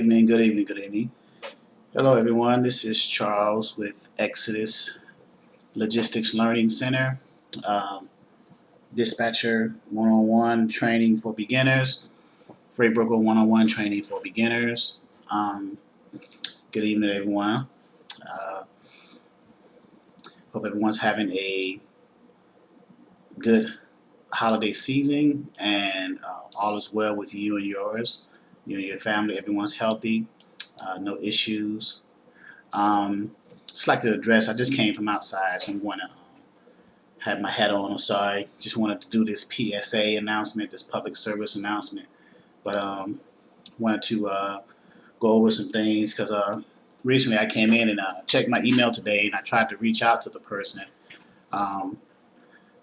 Evening, good evening, good evening. Hello, everyone. This is Charles with Exodus Logistics Learning Center, um, Dispatcher 101 training for beginners, Freight Broker 101 training for beginners. Um, Good evening, everyone. Uh, Hope everyone's having a good holiday season and all is well with you and yours, you and your family. Everyone's healthy, no issues. Just like to address, I just came from outside, so I'm going to have my hat on. I'm sorry. Just wanted to do this PSA announcement, this public service announcement. But wanted to go over some things because recently I came in and checked my email today, and I tried to reach out to the person um,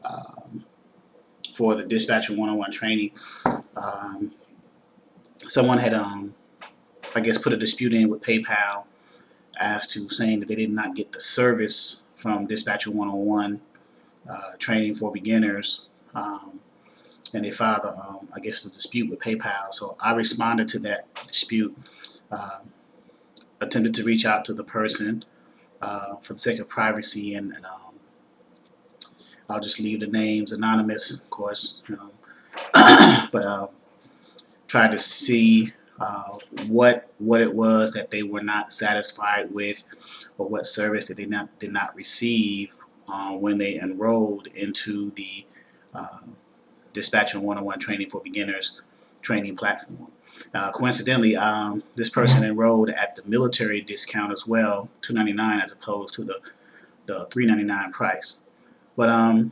um, for the Dispatcher 101 training. Um, Someone had, I guess, put a dispute in with PayPal as to saying that they did not get the service from Dispatcher 101 training for beginners. And they filed, I guess, a dispute with PayPal. So I responded to that dispute, uh, attempted to reach out to the person for the sake of privacy, and I'll just leave the names anonymous, of course, but tried to see what it was that they were not satisfied with, or what service that they did not receive when they enrolled into the uh, Dispatcher 101 training for beginners training platform. Coincidentally, this person enrolled at the military discount as well, $299 as opposed to the $399 price. But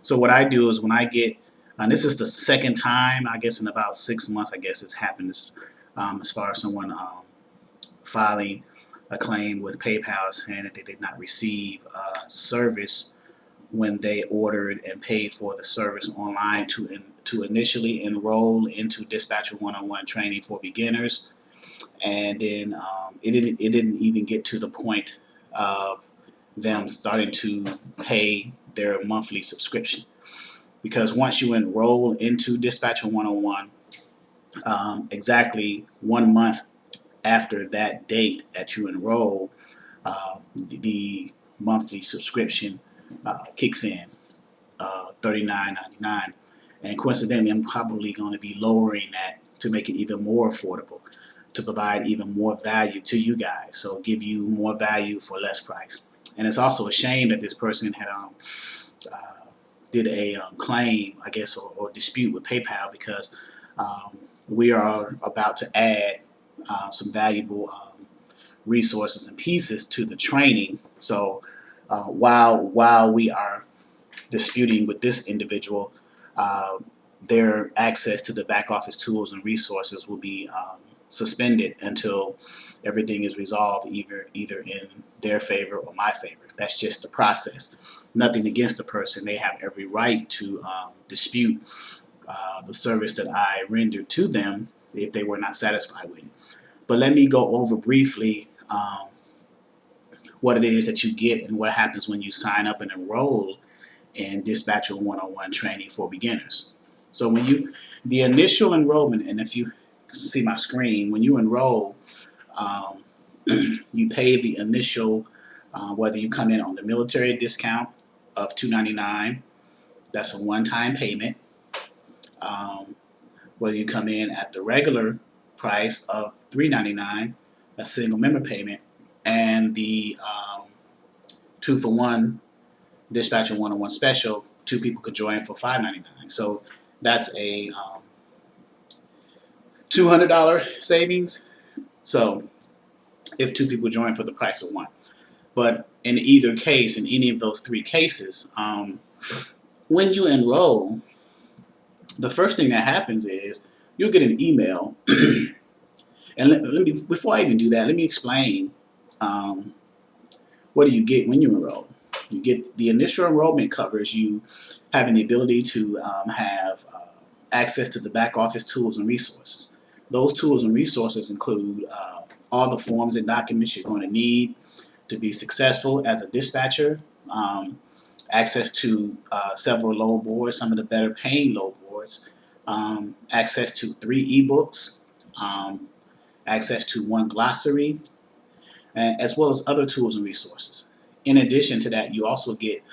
so what I do is when I get, and this is the second time, I guess in about 6 months, I guess it's happened as far as someone filing a claim with PayPal saying that they did not receive service when they ordered and paid for the service online to initially enroll into Dispatcher 101 training for beginners, and then it didn't even get to the point of them starting to pay their monthly subscription, because once you enroll into Dispatcher 101, exactly 1 month after that date that you enroll, the monthly subscription kicks in, $39.99. And coincidentally, I'm probably going to be lowering that to make it even more affordable, to provide even more value to you guys. So give you more value for less price. And it's also a shame that this person had did a claim, I guess, or dispute with PayPal, because we are about to add some valuable resources and pieces to the training. So while we are disputing with this individual, uh, their access to the back office tools and resources will be suspended until everything is resolved, either in their favor or my favor. That's just the process. Nothing against the person. They have every right to dispute the service that I rendered to them if they were not satisfied with it. But let me go over briefly what it is that you get and what happens when you sign up and enroll in Dispatcher 101 training for beginners. So the initial enrollment, and if you see my screen, when you enroll, um, you pay the initial, whether you come in on the military discount of $299, that's a one-time payment. Um, Whether you come in at the regular price of $399, a single member payment, and the 2-for-1 Dispatcher 101 special, two people could join for $599. So that's a $200 savings. So if two people join for the price of one. But in either case, in any of those three cases, when you enroll, the first thing that happens is you'll get an email. And let me, before I even do that, let me explain um, what do you get when you enroll. You get the initial enrollment covers you having the ability to have access to the back office tools and resources. Those tools and resources include all the forms and documents you're going to need to be successful as a dispatcher, access to several load boards, some of the better paying load boards, access to 3 ebooks, um, access to one glossary, as well as other tools and resources. In addition to that, you also get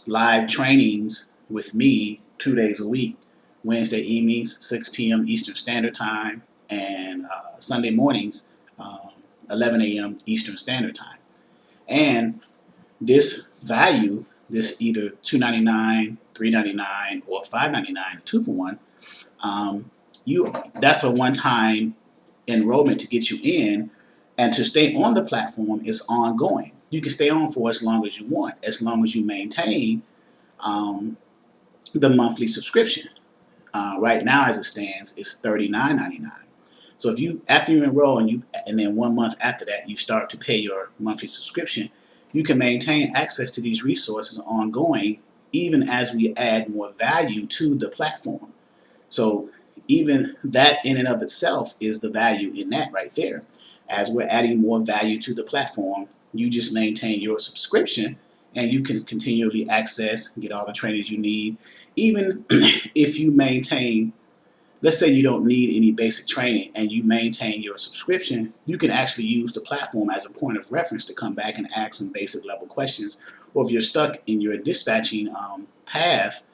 live trainings with me 2 days a week, Wednesday evenings, 6 p.m. Eastern Standard Time, and Sunday mornings, 11 a.m. Eastern Standard Time. And this value, this either $2.99, $3.99, or $5.99, 2-for-1, that's a one-time enrollment to get you in, and to stay on the platform is ongoing. You can stay on for as long as you want, as long as you maintain the monthly subscription. Right now, as it stands, it's $39.99. So if you, after you enroll and then 1 month after that, you start to pay your monthly subscription, you can maintain access to these resources ongoing, even as we add more value to the platform. So even that in and of itself is the value in that right there. As we're adding more value to the platform, you just maintain your subscription and you can continually access, get all the trainings you need. Even if you maintain, let's say you don't need any basic training and you maintain your subscription, you can actually use the platform as a point of reference to come back and ask some basic level questions. Or if you're stuck in your dispatching path,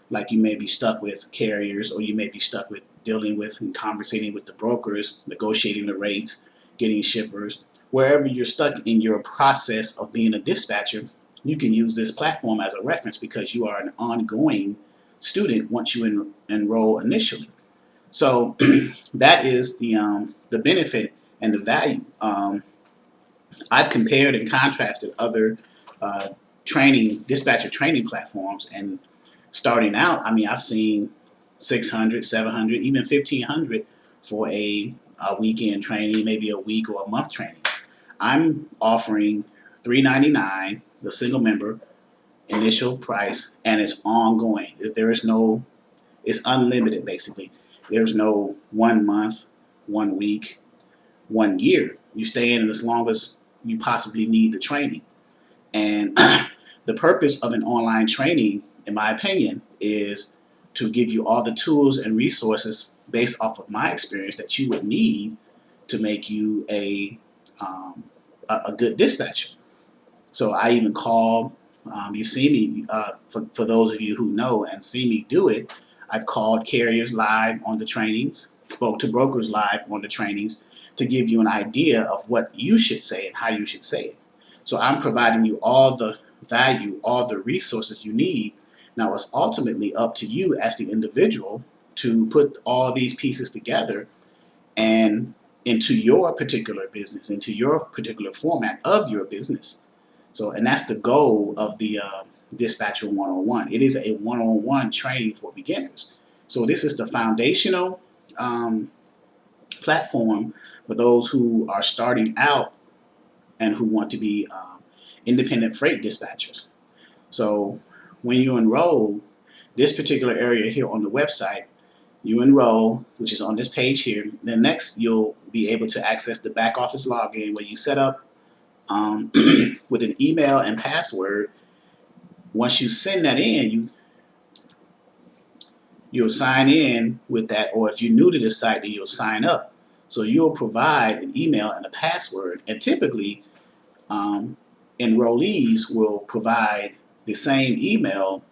like you may be stuck with carriers, or you may be stuck with dealing with and conversating with the brokers, negotiating the rates, getting shippers. Wherever you're stuck in your process of being a dispatcher, you can use this platform as a reference because you are an ongoing student once you enroll initially. So that is the benefit and the value. I've compared and contrasted other dispatcher training platforms, and starting out, I mean, I've seen 600, 700, even 1,500 for a weekend training, maybe a week or a month training. I'm offering $3.99, the single member initial price, and it's ongoing. It's unlimited basically. There's no 1 month, 1 week, 1 year. You stay in as long as you possibly need the training. And the purpose of an online training, in my opinion, is to give you all the tools and resources based off of my experience that you would need to make you a good dispatcher. So I even call, you see me, for those of you who know and see me do it, I've called carriers live on the trainings, spoke to brokers live on the trainings to give you an idea of what you should say and how you should say it. So I'm providing you all the value, all the resources you need. Now it's ultimately up to you as the individual to put all these pieces together and into your particular business, into your particular format of your business. So, and that's the goal of the Dispatcher 101. It is a one-on-one training for beginners. So this is the foundational platform for those who are starting out and who want to be independent freight dispatchers. So when you enroll, this particular area here on the website, you enroll, which is on this page here. Then next, you'll be able to access the back office login where you set up with an email and password. Once you send that in, you'll sign in with that, or if you're new to the site, then you'll sign up. So you'll provide an email and a password, and typically enrollees will provide the same email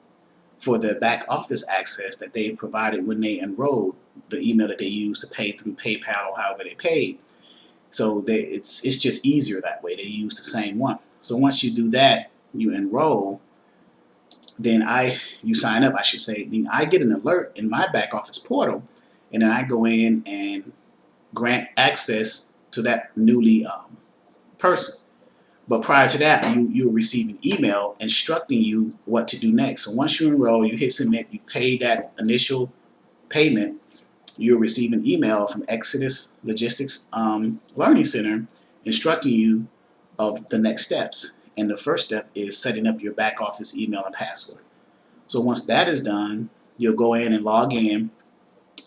for the back office access that they provided when they enrolled, the email that they used to pay through PayPal or however they paid. So it's just easier that way. They use the same one. So once you do that, you enroll, then you sign up, I should say. Then I get an alert in my back office portal, and then I go in and grant access to that newly person. But prior to that, you'll receive an email instructing you what to do next. So once you enroll, you hit submit, you pay that initial payment, you'll receive an email from Exodus Logistics Learning Center instructing you of the next steps. And the first step is setting up your back office email and password. So once that is done, you'll go in and log in.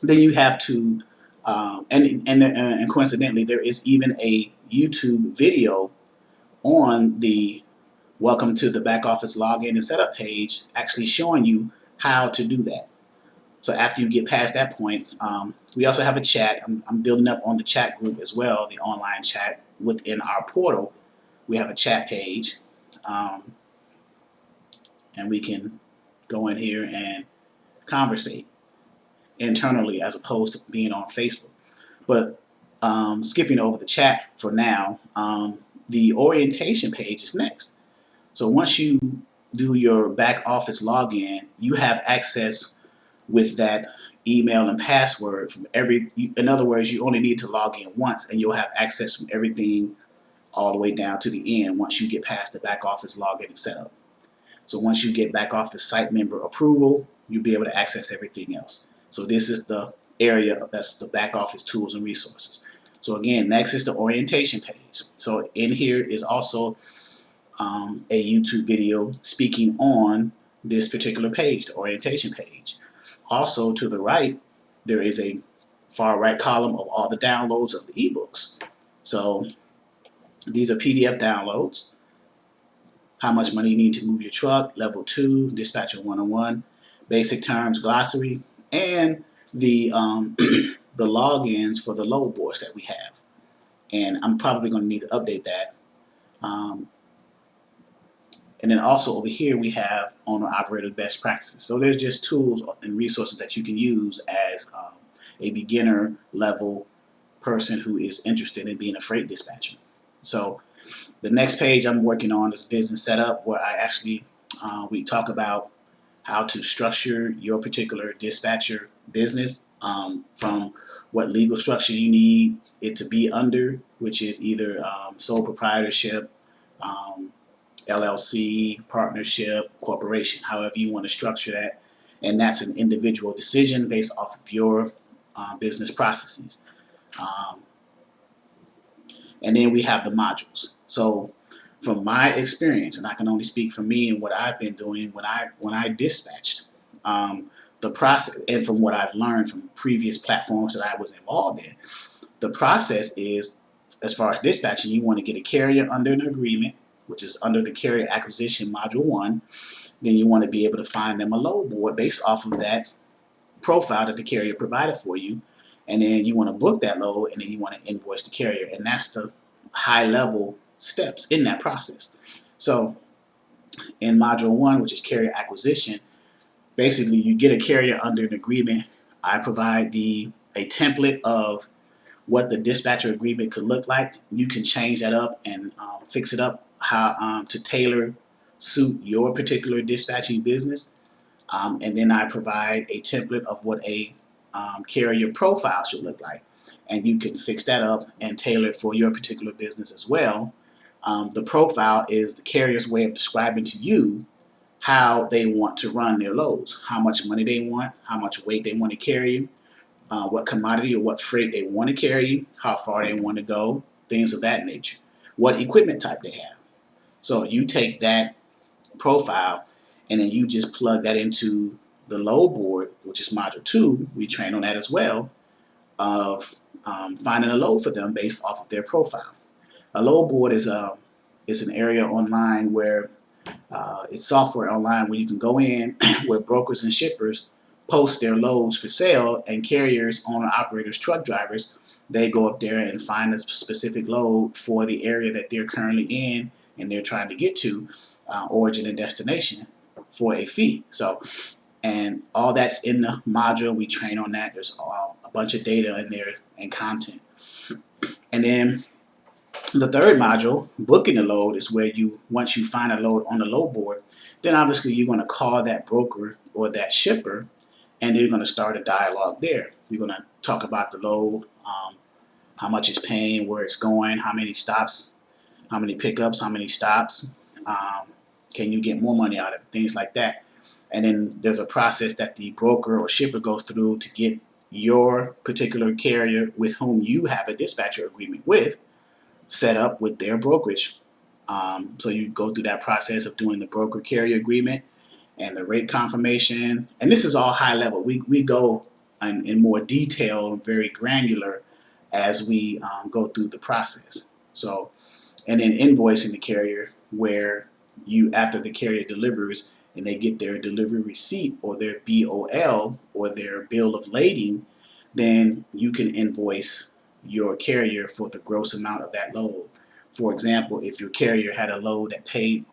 Then you have to, and coincidentally, there is even a YouTube video on the Welcome to the Back Office Login and Setup page, actually showing you how to do that. So after you get past that point, we also have a chat. I'm building up on the chat group as well, the online chat within our portal. We have a chat page, um, and we can go in here and conversate internally as opposed to being on Facebook. But skipping over the chat for now, the orientation page is next. So once you do your back office login, you have access with that email and password from in other words, you only need to log in once and you'll have access from everything all the way down to the end once you get past the back office login and setup. So once you get back office site member approval, you'll be able to access everything else. So this is the area that's the back office tools and resources. So again, next is the orientation page. So in here is also a YouTube video speaking on this particular page, the orientation page. Also to the right, there is a far right column of all the downloads of the ebooks. So these are PDF downloads. How much money you need to move your truck, level 2, dispatcher 101, basic terms glossary, and the the logins for the load boards that we have. And I'm probably going to need to update that. And then also over here we have owner-operator best practices. So there's just tools and resources that you can use as a beginner level person who is interested in being a freight dispatcher. So the next page I'm working on is business setup, where I actually we talk about how to structure your particular dispatcher business, from what legal structure you need it to be under, which is either sole proprietorship, LLC, partnership, corporation, however you want to structure that. And that's an individual decision based off of your business processes. Um, and then we have the modules. So from my experience, and I can only speak for me and what I've been doing when I dispatched, the process, and from what I've learned from previous platforms that I was involved in, the process is, as far as dispatching, you want to get a carrier under an agreement, which is under the carrier acquisition module 1. Then you want to be able to find them a load board based off of that profile that the carrier provided for you. And then you want to book that load, and then you want to invoice the carrier. And that's the high level steps in that process. So in module 1, which is carrier acquisition, basically you get a carrier under an agreement. I provide a template of what the dispatcher agreement could look like. You can change that up and fix it up how to tailor suit your particular dispatching business. And then I provide a template of what a carrier profile should look like. And you can fix that up and tailor it for your particular business as well. The profile is the carrier's way of describing to you how they want to run their loads, how much money they want, how much weight they want to carry, what commodity or what freight they want to carry, how far they want to go, things of that nature, what equipment type they have. So you take that profile and then you just plug that into the load board, which is module 2. We train on that as well, of finding a load for them based off of their profile. A load board is an area online where it's software online where you can go in where brokers and shippers post their loads for sale, and carriers, owner operators, truck drivers, they go up there and find a specific load for the area that they're currently in and they're trying to get to, origin and destination, for a fee. So, and all that's in the module. We train on that. There's a bunch of data in there and content. And then the third module, booking the load, is where once you find a load on the load board, then obviously you're going to call that broker or that shipper, and you're going to start a dialogue there. You're going to talk about the load, how much it's paying, where it's going, how many stops, how many pickups, how many stops, can you get more money out of it, things like that. And then there's a process that the broker or shipper goes through to get your particular carrier with whom you have a dispatcher agreement with set up with their brokerage. So you go through that process of doing the broker carrier agreement and the rate confirmation. And this is all high level. We go in more detail and very granular as we go through the process. So, and then invoicing the carrier, where you, after the carrier delivers, and they get their delivery receipt or their BOL or their bill of lading, then you can invoice your carrier for the gross amount of that load. For example, if your carrier had a load that paid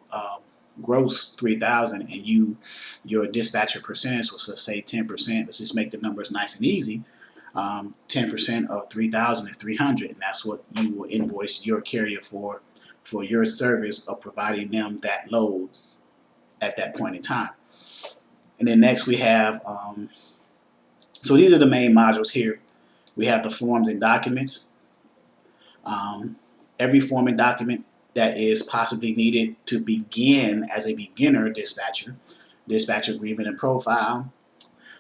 gross $3,000 and your dispatcher percentage was, let's say, 10%. Let's just make the numbers nice and easy. 10% of 3,000 is 300, and that's what you will invoice your carrier for your service of providing them that load at that point in time. And then next we have, so these are the main modules here. We have the forms and documents. Every form and document that is possibly needed to begin as a beginner dispatcher agreement and profile.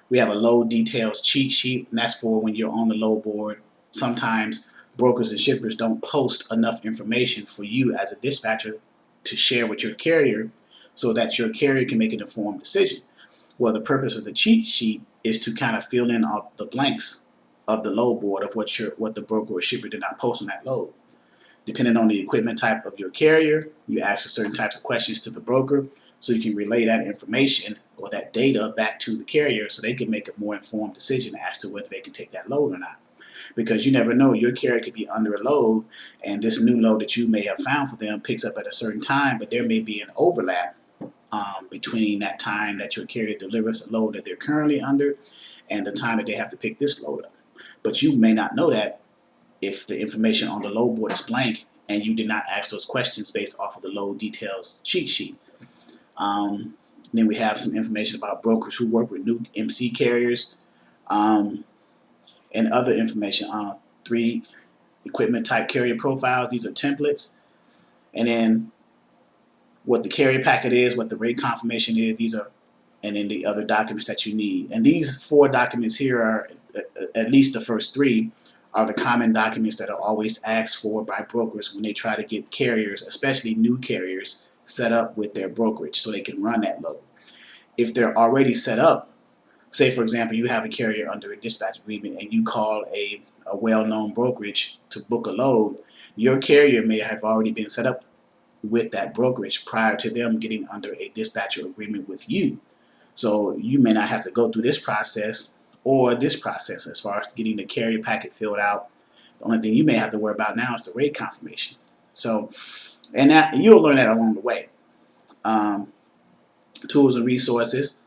We have a load details cheat sheet, and that's for when you're on the load board. Sometimes brokers and shippers don't post enough information for you as a dispatcher to share with your carrier so that your carrier can make an informed decision. Well, the purpose of the cheat sheet is to kind of fill in all the blanks of the load board of what the broker or shipper did not post on that load. Depending on the equipment type of your carrier, you ask certain types of questions to the broker so you can relay that information or that data back to the carrier so they can make a more informed decision as to whether they can take that load or not. Because you never know, your carrier could be under a load and this new load that you may have found for them picks up at a certain time, but there may be an overlap between that time that your carrier delivers a load that they're currently under and the time that they have to pick this load up. But you may not know that if the information on the load board is blank and you did not ask those questions based off of the load details cheat sheet. Then we have some information about brokers who work with new MC carriers and other information on 3 equipment type carrier profiles. These are templates. And then what the carrier packet is, what the rate confirmation is, and then the other documents that you need. And these 4 documents here are, at least the first 3, are the common documents that are always asked for by brokers when they try to get carriers, especially new carriers, set up with their brokerage so they can run that load. If they're already set up, say for example you have a carrier under a dispatch agreement and you call a well-known brokerage to book a load, your carrier may have already been set up with that brokerage prior to them getting under a dispatcher agreement with you. So you may not have to go through this process or this process as far as getting the carrier packet filled out. The only thing you may have to worry about now is the rate confirmation. So, and that you'll learn that along the way. Tools and resources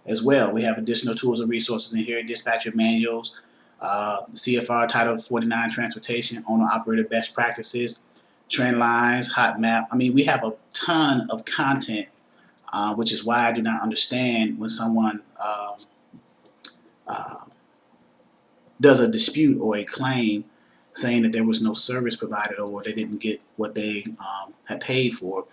as well. We have additional tools and resources in here: dispatcher manuals, CFR Title 49 transportation, owner-operator best practices, trend lines, hot map. I mean, we have a ton of content, which is why I do not understand when someone does a dispute or a claim saying that there was no service provided or they didn't get what they had paid for.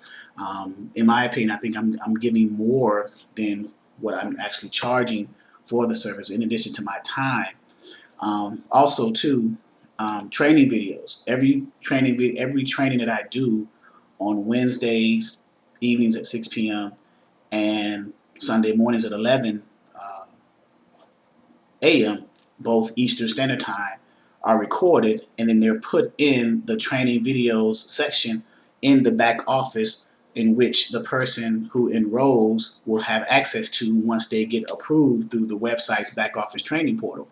In my opinion, I think I'm giving more than what I'm actually charging for the service in addition to my time. Also too, training videos. Every training that I do on Wednesdays evenings at 6 p.m. and Sunday mornings at 11 a.m. both Eastern Standard Time are recorded, and then they're put in the training videos section in the back office, in which the person who enrolls will have access to once they get approved through the website's back office training portal.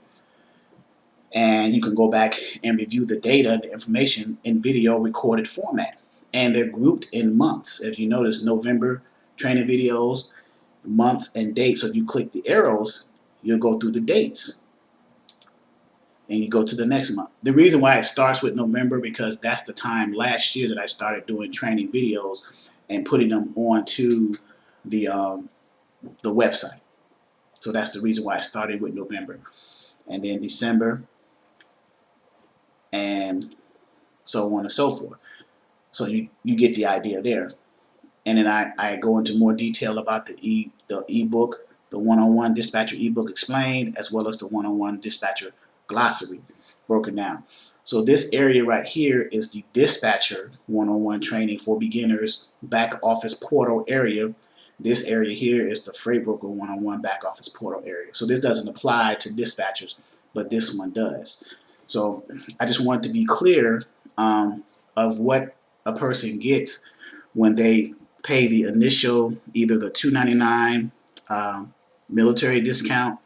And you can go back and review the data, the information in video recorded format. And they're grouped in months. If you notice, November training videos, months and dates. So if you click the arrows, you'll go through the dates and you go to the next month. The reason why it starts with November, because that's the time last year that I started doing training videos and putting them onto the website. So that's the reason why I started with November. And then December, and so on and so forth. So you get the idea there. And then I go into more detail about the ebook, the one-on-one dispatcher ebook explained, as well as the one-on-one dispatcher glossary broken down. So this area right here is the dispatcher one-on-one training for beginners back office portal area. This area here is the freight broker one-on-one back office portal area. So this doesn't apply to dispatchers, but this one does. So I just wanted to be clear of what a person gets when they pay the initial, either the $2.99 military discount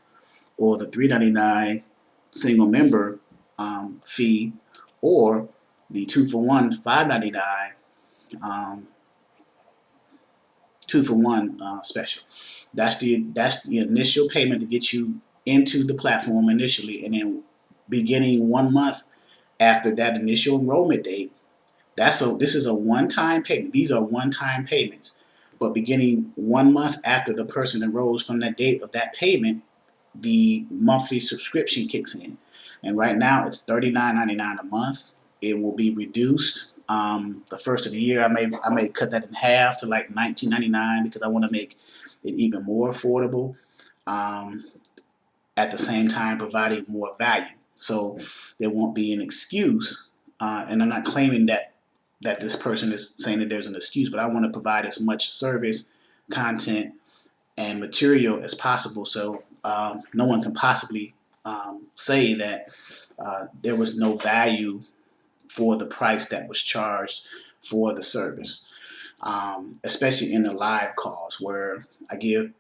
or the $3.99 single member fee, or the 2-for-1 $5.99 um, 2-for-1 special. That's the initial payment to get you into the platform initially, and then beginning 1 month after that initial enrollment date. This is a one-time payment. These are one-time payments, but beginning 1 month after the person enrolls from that date of that payment, the monthly subscription kicks in. And right now it's $39.99 a month. It will be reduced the first of the year. I may cut that in half to like $19.99 because I want to make it even more affordable. Um, at the same time, providing more value. So there won't be an excuse. And I'm not claiming that this person is saying that there's an excuse, but I want to provide as much service, content, and material as possible, so no one can possibly say that there was no value for the price that was charged for the service, especially in the live calls where I give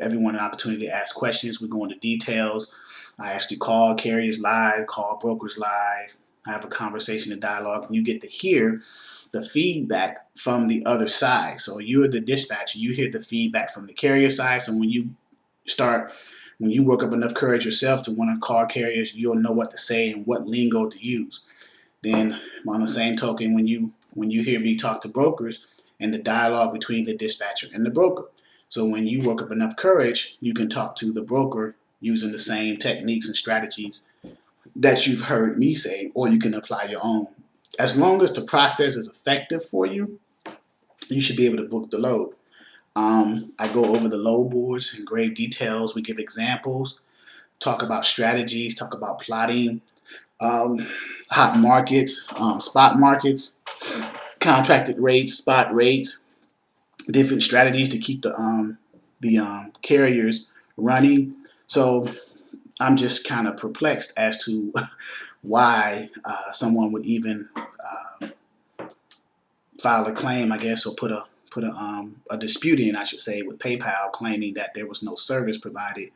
everyone an opportunity to ask questions. We go into details. I actually call carriers live, call brokers live, have a conversation and dialogue, and you get to hear the feedback from the other side. So you're the dispatcher, you hear the feedback from the carrier side. So when you work up enough courage yourself to want to call carriers, you'll know what to say and what lingo to use. Then on the same token, when you hear me talk to brokers and the dialogue between the dispatcher and the broker. So when you work up enough courage, you can talk to the broker using the same techniques and strategies that you've heard me say, or you can apply your own. As long as the process is effective for you, you should be able to book the load. I go over the load boards in grave details. We give examples, talk about strategies, talk about plotting, um, hot markets, spot markets, contracted rates, spot rates, different strategies to keep the carriers running. So I'm just kind of perplexed as to why someone would even file a claim, I guess, or put a dispute in, I should say, with PayPal, claiming that there was no service provided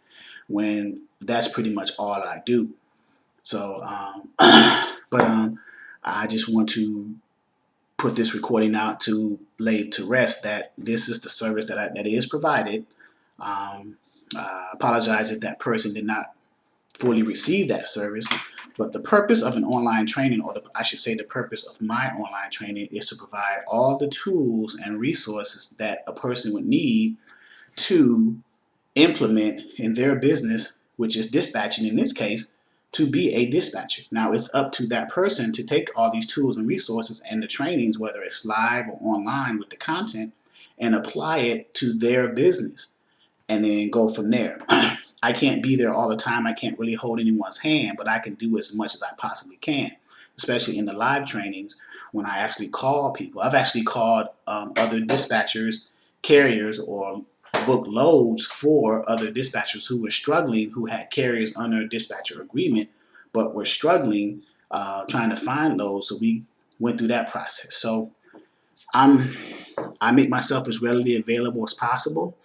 when that's pretty much all I do. So, but I just want to put this recording out to lay to rest that this is the service that is provided. Apologize if that person did not fully receive that service. But the purpose of an online training, or I should say the purpose of my online training, is to provide all the tools and resources that a person would need to implement in their business, which is dispatching in this case, to be a dispatcher. Now it's up to that person to take all these tools and resources and the trainings, whether it's live or online with the content, and apply it to their business and then go from there. I can't be there all the time. I can't really hold anyone's hand, but I can do as much as I possibly can, especially in the live trainings when I actually call people. I've actually called other dispatchers, carriers, or book loads for other dispatchers who were struggling, who had carriers under a dispatcher agreement, but were struggling trying to find loads. So we went through that process. So I make myself as readily available as possible.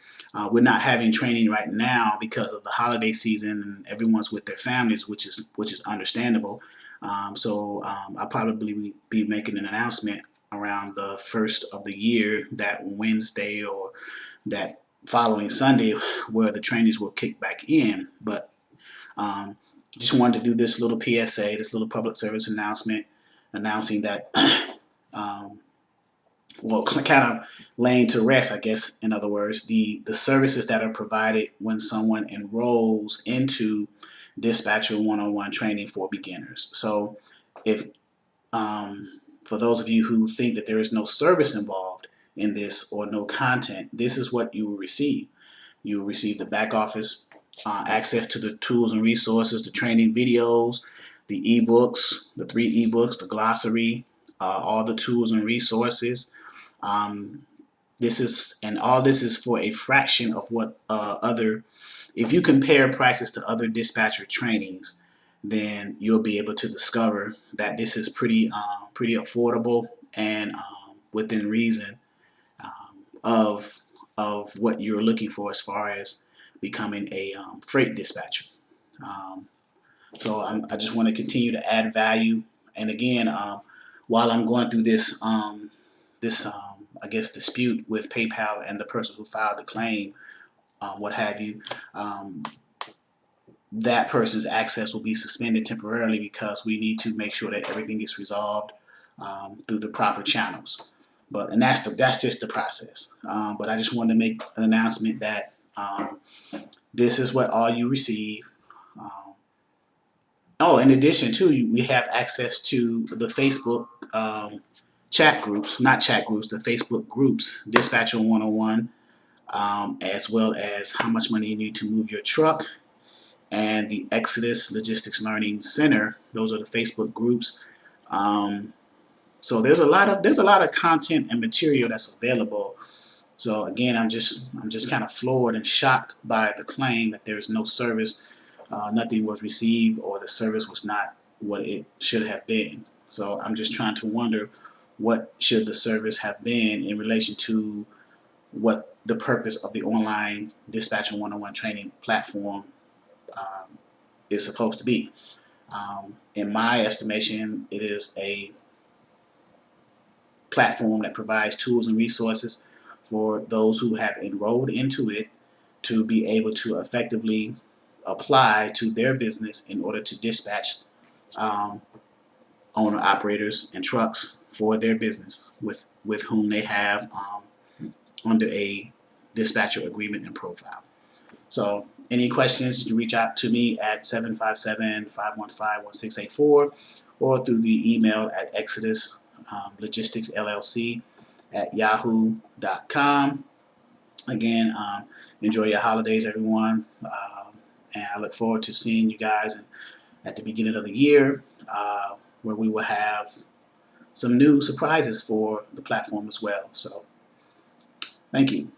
We're not having training right now because of the holiday season and everyone's with their families, which is understandable. I'll probably be making an announcement around the first of the year, that Wednesday or that following Sunday, where the trainings will kick back in. But just wanted to do this little PSA, this little public service announcement, announcing that kind of laying to rest, I guess, in other words, the services that are provided when someone enrolls into Dispatcher 101 training for beginners. So if for those of you who think that there is no service involved in this or no content, this is what you will receive. You will receive the back office access to the tools and resources, the training videos, the ebooks, the 3 ebooks, the glossary, all the tools and resources. All this is for a fraction of what if you compare prices to other dispatcher trainings, then you'll be able to discover that this is pretty affordable and within reason of what you're looking for as far as becoming a freight dispatcher. Um, so I just want to continue to add value. And again, while I'm going through this I guess dispute with PayPal and the person who filed the claim, what have you, that person's access will be suspended temporarily because we need to make sure that everything gets resolved through the proper channels. And that's just the process. But I just wanted to make an announcement that this is what all you receive. Um, oh, in addition to, we have access to the Facebook chat groups, not chat groups, the Facebook groups, Dispatcher 101, as well as how much money you need to move your truck, and the Exodus Logistics Learning Center. Those are the Facebook groups. So there's a lot of content and material that's available. So again, I'm just kind of floored and shocked by the claim that there is no service, nothing was received, or the service was not what it should have been. So I'm just trying to wonder, what should the service have been in relation to what the purpose of the online Dispatcher 101 training platform is supposed to be. In my estimation, it is a platform that provides tools and resources for those who have enrolled into it to be able to effectively apply to their business in order to dispatch um, owner operators and trucks for their business with whom they have under a dispatcher agreement and profile. So any questions, you can reach out to me at 757-515-1684 or through the email at Exodus Logistics LLC at yahoo.com. Again, enjoy your holidays, everyone. And I look forward to seeing you guys at the beginning of the year, where we will have some new surprises for the platform as well. So thank you.